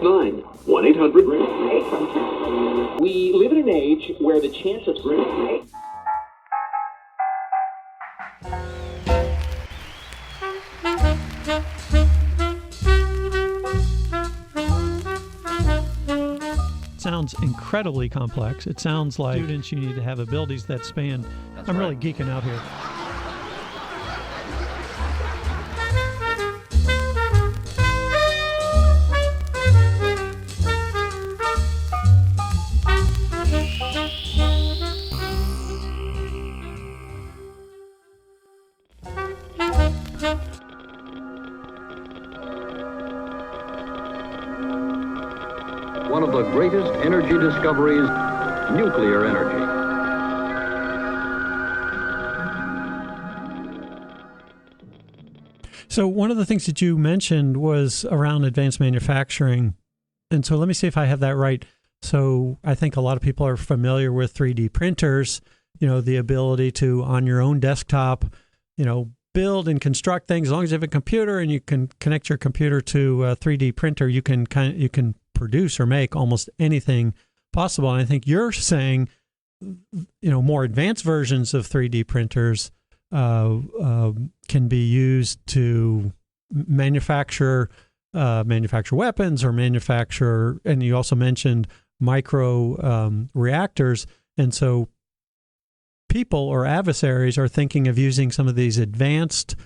9-1-800. We live in an age where the chance of... Sounds incredibly complex. It sounds like students, you need to have abilities that span. I'm really geeking out here. One of the greatest energy discoveries, nuclear energy. So one of the things that you mentioned was around advanced manufacturing. And so let me see if I have that right. So I think a lot of people are familiar with 3D printers, you know, the ability to, on your own desktop, you know, build and construct things. As long as you have a computer and you can connect your computer to a 3D printer, you can produce or make almost anything possible. And I think you're saying, you know, more advanced versions of 3D printers can be used to manufacture weapons or manufacture, and you also mentioned micro reactors. And so people or adversaries are thinking of using some of these advanced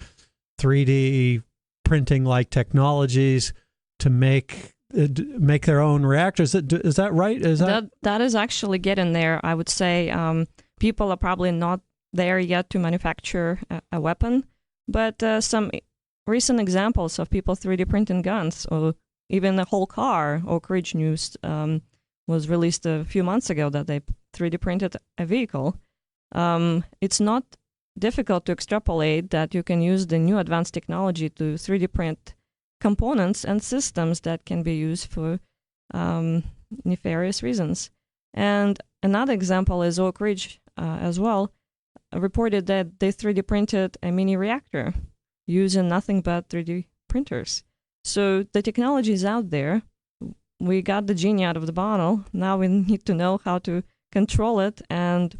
3D printing like technologies to make their own reactors. Is that right? That is actually getting there. I would say people are probably not there yet to manufacture a weapon, but some recent examples of people 3D printing guns, or even a whole car. Oak Ridge News was released a few months ago that they 3D printed a vehicle. It's not difficult to extrapolate that you can use the new advanced technology to 3D print components and systems that can be used for nefarious reasons. And another example is Oak Ridge as well reported that they 3D printed a mini reactor using nothing but 3D printers. So the technology is out there. We got the genie out of the bottle. Now we need to know how to control it and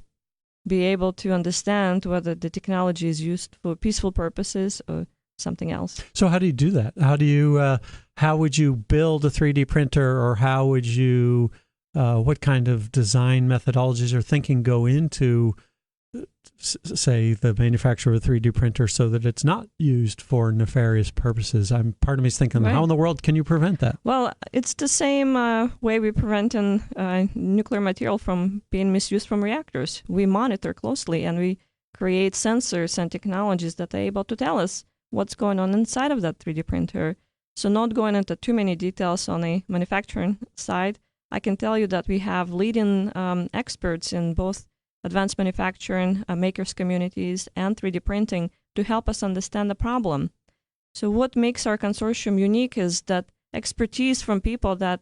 be able to understand whether the technology is used for peaceful purposes or something else. So how do you do that? How would you build a 3D printer, or how would you, what kind of design methodologies or thinking go into, say, the manufacture of a 3D printer so that it's not used for nefarious purposes? Part of me is thinking, right, how in the world can you prevent that? Well, it's the same way we prevent nuclear material from being misused from reactors. We monitor closely and we create sensors and technologies that are able to tell us what's going on inside of that 3D printer. So not going into too many details on the manufacturing side, I can tell you that we have leading experts in both advanced manufacturing, makers communities, and 3D printing to help us understand the problem. So what makes our consortium unique is that expertise from people that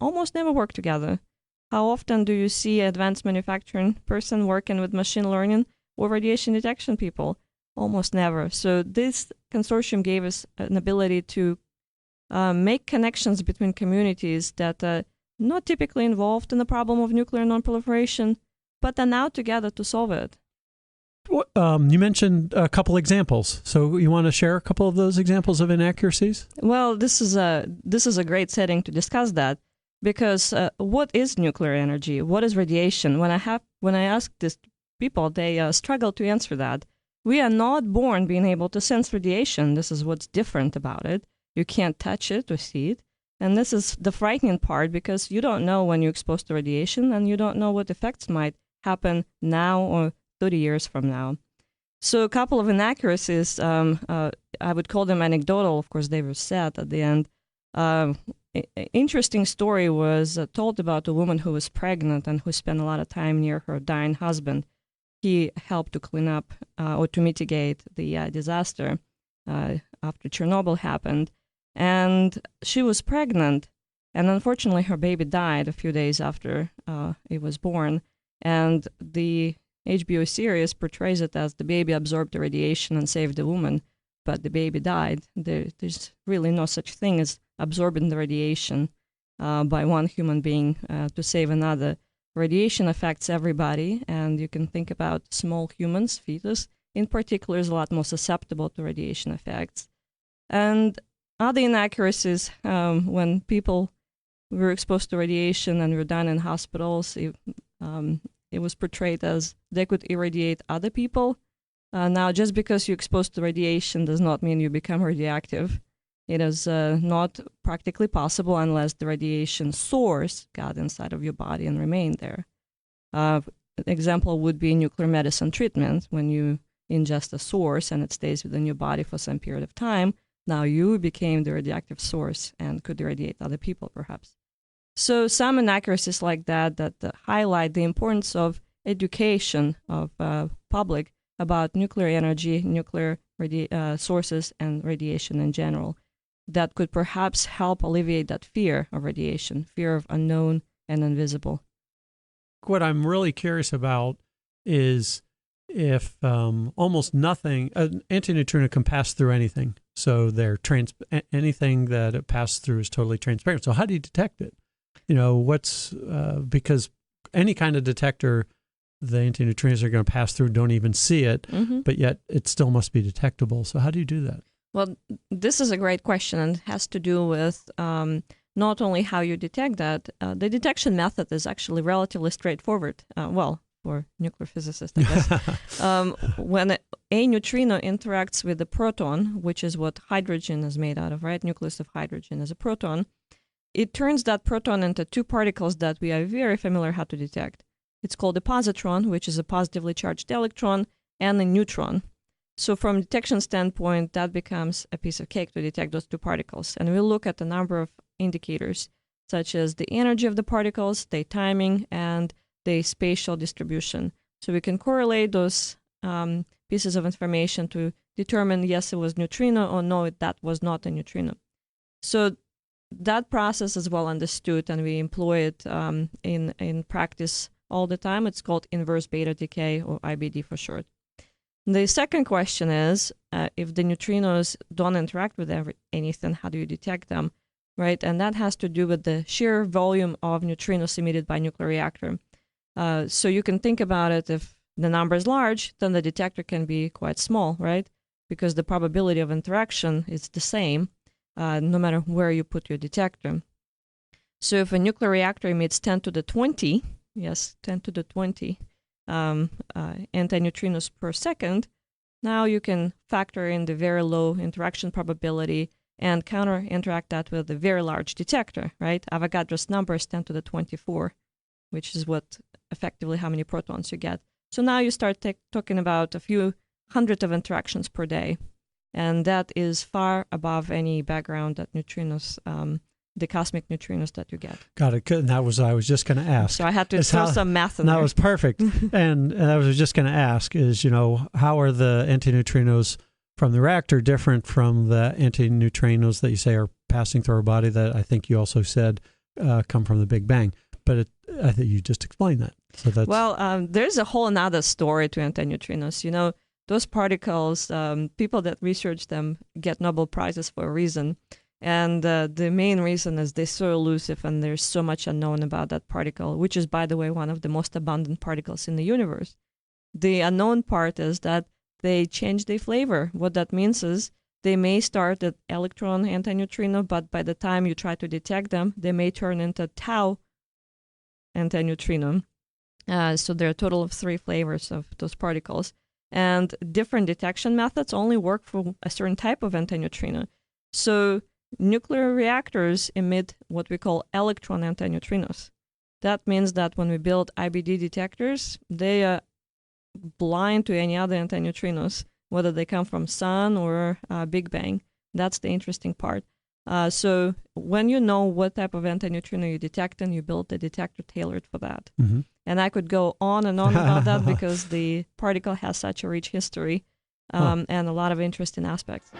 almost never work together. How often do you see an advanced manufacturing person working with machine learning or radiation detection people? Almost never. So this consortium gave us an ability to make connections between communities that are not typically involved in the problem of nuclear non-proliferation, but are now together to solve it. You mentioned a couple examples. So you want to share a couple of those examples of inaccuracies? Well, this is a great setting to discuss that, because what is nuclear energy? What is radiation? When I ask these people, they struggle to answer that. We are not born being able to sense radiation. This is what's different about it. You can't touch it or see it. And this is the frightening part, because you don't know when you're exposed to radiation, and you don't know what effects might happen now or 30 years from now. So a couple of inaccuracies, I would call them anecdotal. Of course, they were said at the end. Interesting story was told about a woman who was pregnant and who spent a lot of time near her dying husband. He helped to clean up or to mitigate the disaster after Chernobyl happened. And she was pregnant, and unfortunately her baby died a few days after it was born. And the HBO series portrays it as the baby absorbed the radiation and saved the woman, but the baby died. There's really no such thing as absorbing the radiation. by one human being to save another. Radiation affects everybody, and you can think about small humans, fetus, in particular, is a lot more susceptible to radiation effects. And other inaccuracies, when people were exposed to radiation and were done in hospitals, it was portrayed as they could irradiate other people. Now, just because you're exposed to radiation does not mean you become radioactive. It is not practically possible unless the radiation source got inside of your body and remained there. Example would be nuclear medicine treatment. When you ingest a source and it stays within your body for some period of time, now you became the radioactive source and could irradiate other people, perhaps. So some inaccuracies like that highlight the importance of education of public about nuclear energy, nuclear sources, and radiation in general. That could perhaps help alleviate that fear of radiation, fear of unknown and invisible. What I'm really curious about is if almost nothing, an antineutrino can pass through anything. So anything that it passes through is totally transparent. So how do you detect it? Because any kind of detector, the antineutrinos are going to pass through, don't even see it, but yet it still must be detectable. So how do you do that? Well, this is a great question, and it has to do with not only how you detect that. The detection method is actually relatively straightforward. For nuclear physicists, I guess. When a neutrino interacts with a proton, which is what hydrogen is made out of, right? Nucleus of hydrogen is a proton. It turns that proton into two particles that we are very familiar how to detect. It's called a positron, which is a positively charged electron, and a neutron. So from a detection standpoint, that becomes a piece of cake to detect those two particles. And we look at a number of indicators, such as the energy of the particles, their timing, and the spatial distribution. So we can correlate those pieces of information to determine, yes, it was neutrino, or no, that was not a neutrino. So that process is well understood, and we employ it in practice all the time. It's called inverse beta decay, or IBD for short. The second question is, if the neutrinos don't interact with anything, how do you detect them, right? And that has to do with the sheer volume of neutrinos emitted by nuclear reactor. So you can think about it, if the number is large, then the detector can be quite small, right? Because the probability of interaction is the same, no matter where you put your detector. So if a nuclear reactor emits 10 to the 20, yes, 10 to the 20 antineutrinos per second, now you can factor in the very low interaction probability and counter-interact that with a very large detector, right? Avogadro's number is 10 to the 24, which is effectively how many protons you get. So now you start talking about a few hundred of interactions per day, and that is far above any background that neutrinos, the cosmic neutrinos that you get. Got it. And that was I was just going to ask. So I had to throw some math in there. That was perfect. and I was just going to ask is, how are the antineutrinos from the reactor different from the antineutrinos that you say are passing through our body that I think you also said come from the Big Bang? But I think you just explained that. So that's there's a whole another story to antineutrinos. Those particles, people that research them get Nobel Prizes for a reason. And the main reason is they're so elusive, and there's so much unknown about that particle, which is, by the way, one of the most abundant particles in the universe. The unknown part is that they change their flavor. What that means is they may start at electron antineutrino, but by the time you try to detect them, they may turn into tau antineutrino. So there are a total of 3 flavors of those particles. And different detection methods only work for a certain type of antineutrino. So nuclear reactors emit what we call electron antineutrinos. That means that when we build IBD detectors, they are blind to any other antineutrinos, whether they come from sun or Big Bang. That's the interesting part. So when you know what type of antineutrino you're detecting, you build the detector tailored for that. Mm-hmm. And I could go on and on about that because the particle has such a rich history and a lot of interesting aspects.